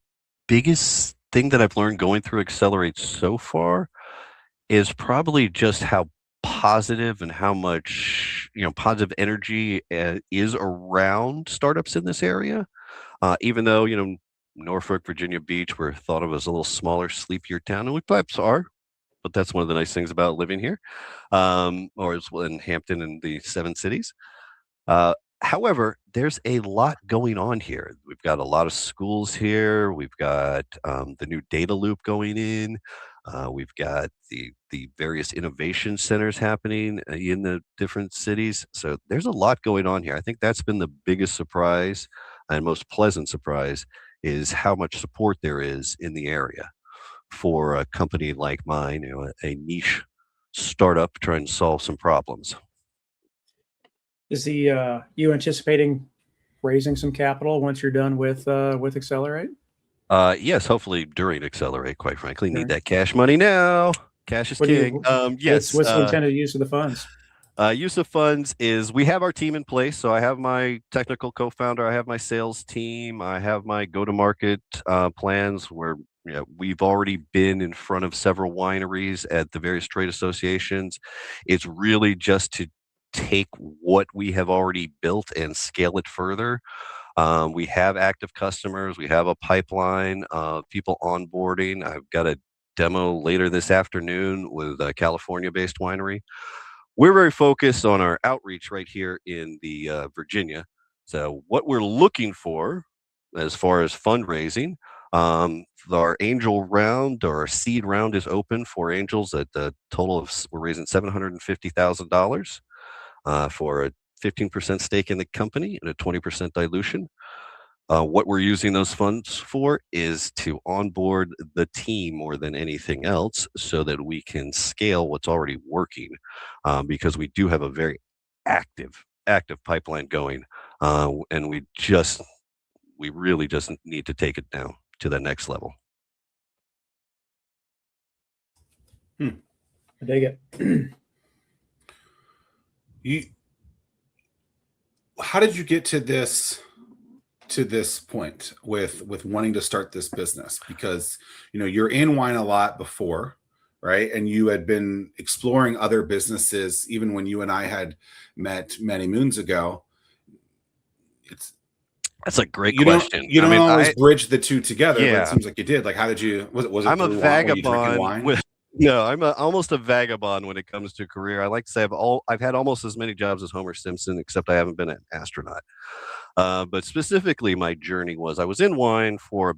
biggest thing that I've learned going through Accelerate so far is probably just how positive and how much positive energy is around startups in this area. Even though Norfolk, Virginia Beach, we're thought of as a little smaller, sleepier town, and we perhaps are, but that's one of the nice things about living here, or as well in Hampton and the Seven Cities. Uh, However, there's a lot going on here. We've got a lot of schools here. We've got the new data loop going in. We've got the various innovation centers happening in the different cities. So there's a lot going on here. I think that's been the biggest surprise and most pleasant surprise is how much support there is in the area for a company like mine, a niche startup trying to solve some problems. Is the you anticipating raising some capital once you're done with Accelerate? Yes, hopefully during Accelerate, quite frankly, need Okay. that cash money now. Cash is What do king. you? Yes, What's the intended use of the funds? use of funds is we have our team in place. So I have my technical co-founder, I have my sales team, I have my go-to-market plans where we've already been in front of several wineries at the various trade associations. It's really just to take what we have already built and scale it further. We have active customers. We have a pipeline of people onboarding. I've got a demo later this afternoon with a California-based winery. We're very focused on our outreach right here in the Virginia. So what we're looking for as far as fundraising, our angel round or our seed round is open for angels at the total of we're raising $750,000 for a 15% stake in the company and a 20% dilution. What we're using those funds for is to onboard the team more than anything else so that we can scale what's already working because we do have a very active pipeline going and we really just need to take it now to the next level. I dig it. How did you get to this point with wanting to start this business? Because you're in wine a lot before, right? And you had been exploring other businesses even when you and I had met many moons ago. That's a great you question. Don't, you don't always bridge the two together, but it Yeah. seems like you did. Like, how did you? Was it I'm a through wine? Were you drinking vagabond wine? with no, almost a vagabond when it comes to career. I like to say I've had almost as many jobs as Homer Simpson, except I haven't been an astronaut. But specifically, my journey was I was in wine for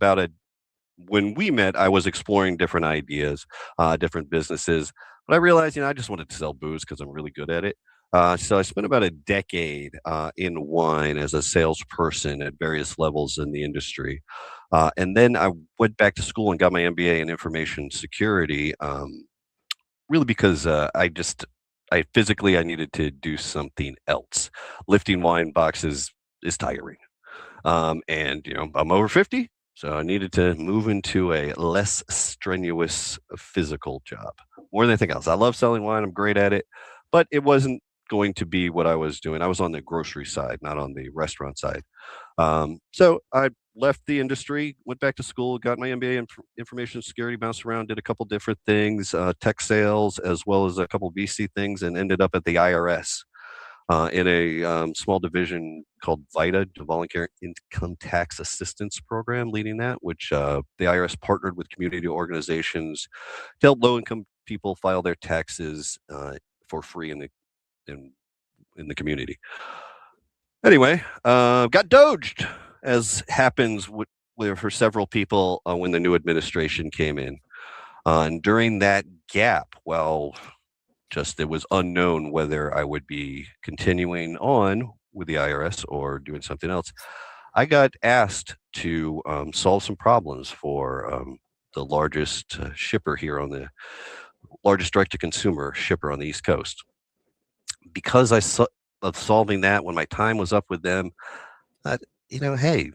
when we met, I was exploring different ideas, different businesses. But I realized, I just wanted to sell booze because I'm really good at it. So I spent about a decade in wine as a salesperson at various levels in the industry. And then I went back to school and got my MBA in information security, really because I physically I needed to do something else. Lifting wine boxes is tiring. And I'm over 50, so I needed to move into a less strenuous physical job. More than anything else, I love selling wine. I'm great at it, but it wasn't going to be what I was doing. I was on the grocery side, not on the restaurant side. So I left the industry, went back to school, got my MBA in information security, bounced around, did a couple different things, tech sales, as well as a couple VC things, and ended up at the IRS in a small division called VITA, the Volunteer Income Tax Assistance Program, leading that, which the IRS partnered with community organizations to help low-income people file their taxes for free in the community. Anyway, got doged, as happens for several people when the new administration came in. And during that gap, it was unknown whether I would be continuing on with the IRS or doing something else. I got asked to solve some problems for the largest shipper here largest direct-to-consumer shipper on the East Coast. Because of solving that when my time was up with them, hey, a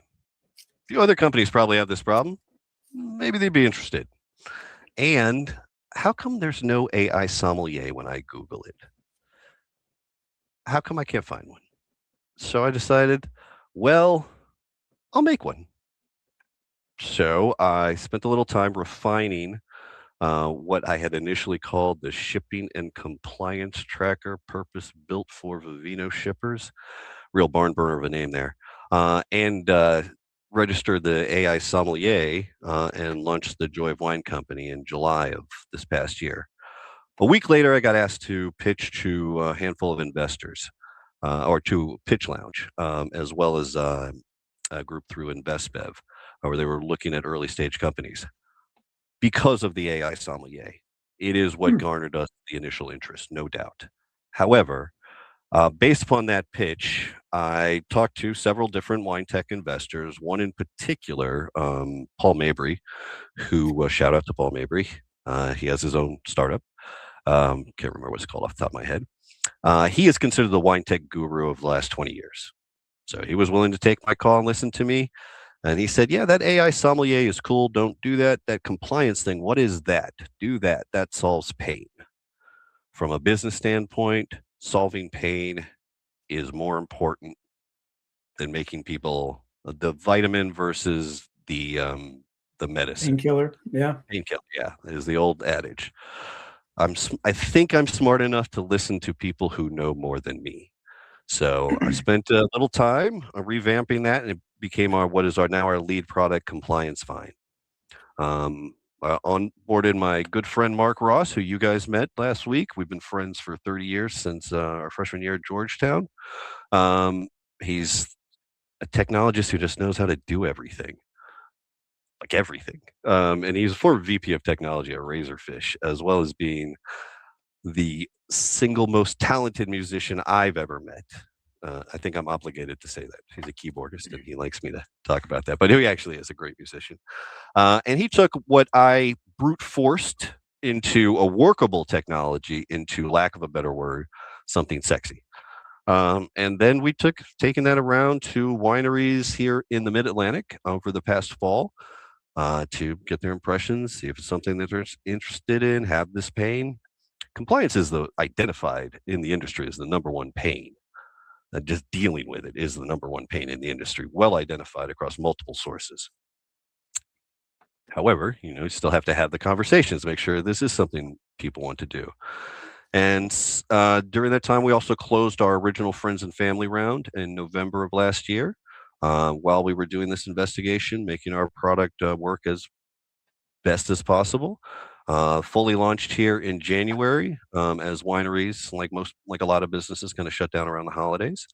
few other companies probably have this problem. Maybe they'd be interested. And how come there's no AI sommelier when I Google it? how come I can't find one? So I decided, well, I'll make one. So I spent a little time refining what I had initially called the shipping and compliance tracker, purpose built for Vivino shippers. Real barn burner of a name there. And registered the AI sommelier and launched the Joy of Wine Company in July of this past year. A week later, I got asked to pitch to a handful of investors or to Pitch Lounge, as well as a group through InvestBev, where they were looking at early stage companies because of the AI sommelier. It is what garnered us the initial interest, no doubt. However, based upon that pitch, I talked to several different wine tech investors, one in particular, Paul Mabry, who shout out to Paul Mabry. He has his own startup. Can't remember what it's called off the top of my head. He is considered the wine tech guru of the last 20 years. So he was willing to take my call and listen to me. And he said, yeah, that AI sommelier is cool. Don't do that. That compliance thing, what is that? Do that. That solves pain. From a business standpoint, solving pain is more important than making people the vitamin versus the medicine. Painkiller. Yeah. Painkiller, yeah, is the old adage. I think I'm smart enough to listen to people who know more than me. So I spent a little time revamping that, and it became what is now our lead product, Compliancevine. Onboarded my good friend Mark Ross, who you guys met last week. We've been friends for 30 years since our freshman year at Georgetown. He's a technologist who just knows how to do everything, like everything. And he's a former VP of technology at Razorfish, as well as being the single most talented musician I've ever met. I think I'm obligated to say that. He's a keyboardist and he likes me to talk about that, but he actually is a great musician. And he took what I brute forced into a workable technology, into lack of a better word, something sexy. And then we taken that around to wineries here in the Mid-Atlantic over the past fall to get their impressions, see if it's something that they're interested in, have this pain. Compliance is identified in the industry as the number one pain. Just dealing with it is the number one pain in the industry, well identified across multiple sources. However, you still have to have the conversations, make sure this is something people want to do. And during that time, we also closed our original friends and family round in November of last year. While we were doing this investigation, making our product work as best as possible. Fully launched here in January, as wineries, like a lot of businesses, kind of shut down around the holidays.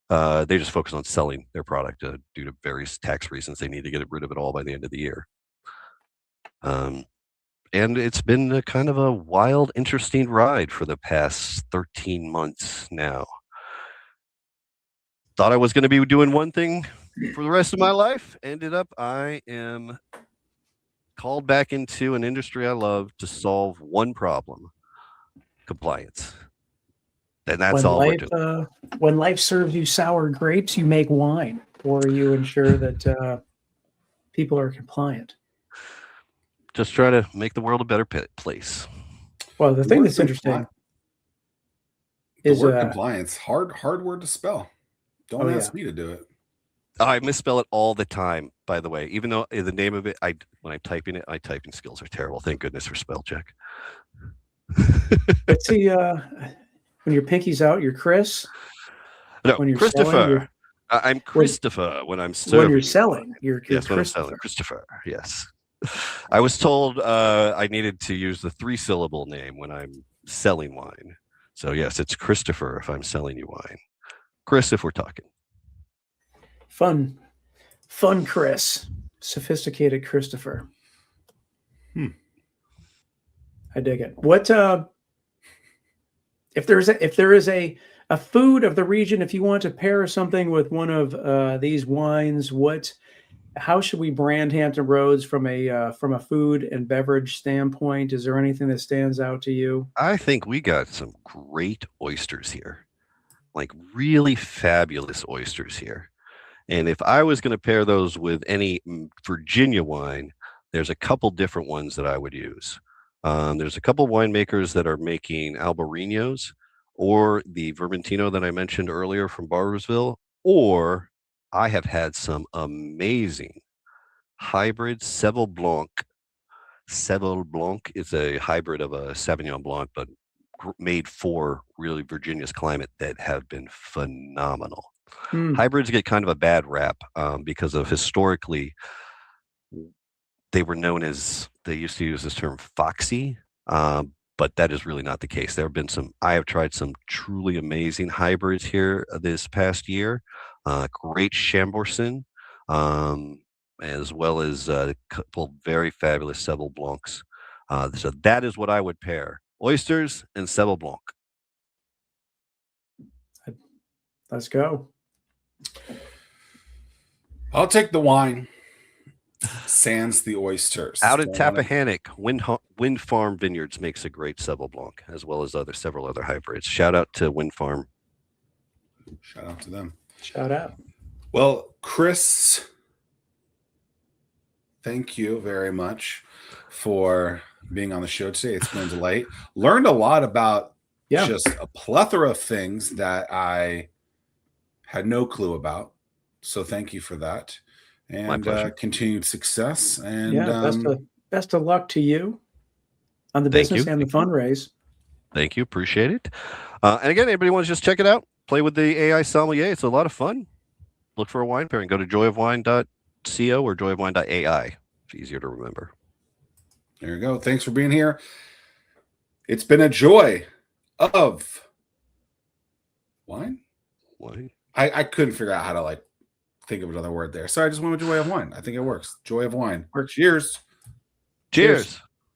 They just focus on selling their product due to various tax reasons. They need to get rid of it all by the end of the year. And it's been a kind of a wild, interesting ride for the past 13 months now. Thought I was going to be doing one thing for the rest of my life. Ended up, I am called back into an industry I love to solve one problem: compliance. And that's all we're doing. When life serves you sour grapes, you make wine, or you ensure that people are compliant. Just try to make the world a better place. Well, the thing that's interesting is the word compliance. Hard word to spell. Don't ask me to do it. I misspell it all the time, by the way. Even though the name of it, when I'm typing it, my typing skills are terrible. Thank goodness for spell check. Let's see. When your pinky's out, you're Chris. No, when you're Christopher. Selling, I'm Christopher when I'm serving. When you're selling, you're yes. When I'm selling, Christopher. Yes. I was told I needed to use the 3-syllable name when I'm selling wine. So yes, it's Christopher if I'm selling you wine. Chris, if we're talking. Fun Chris, sophisticated Christopher. I dig it. What if there is a food of the region? If you want to pair something with one of these wines, how should we brand Hampton Roads from a food and beverage standpoint? Is there anything that stands out to you? I think we got some great oysters here, like really fabulous oysters here. And if I was going to pair those with any Virginia wine, there's a couple different ones that I would use. There's a couple winemakers that are making Albariños. or the Vermentino that I mentioned earlier from Barbersville, or I have had some amazing hybrid Seville Blanc. Seville Blanc is a hybrid of a Sauvignon Blanc, but made for really Virginia's climate that have been phenomenal. Hybrids get kind of a bad rap because of historically they were known as, they used to use this term foxy, but that is really not the case. There have been some, I have tried some truly amazing hybrids here this past year. Great Chambourcin, as well as a couple very fabulous Seville Blancs. So that is what I would pair: oysters and Seville Blanc. Let's go. I'll take the wine. Sans the oysters. Out in Tappahannock, Wind Farm Vineyards makes a great Seville Blanc, as well as several other hybrids. Shout out to Wind Farm. Shout out to them. Shout out. Well, Chris, thank you very much for being on the show today. It's been a delight. Learned a lot about just a plethora of things that I had no clue about. So thank you for that. And continued success. And best of luck to you on the business and the fundraise. Thank you. Appreciate it. And again, anybody wants to just check it out, play with the AI sommelier. It's a lot of fun. Look for a wine pairing. Go to joyofwine.co or joyofwine.ai. It's easier to remember. There you go. Thanks for being here. It's been a joy of wine. I couldn't figure out how to think of another word there. So I just went with joy of wine. I think it works. Joy of wine. Cheers. Cheers.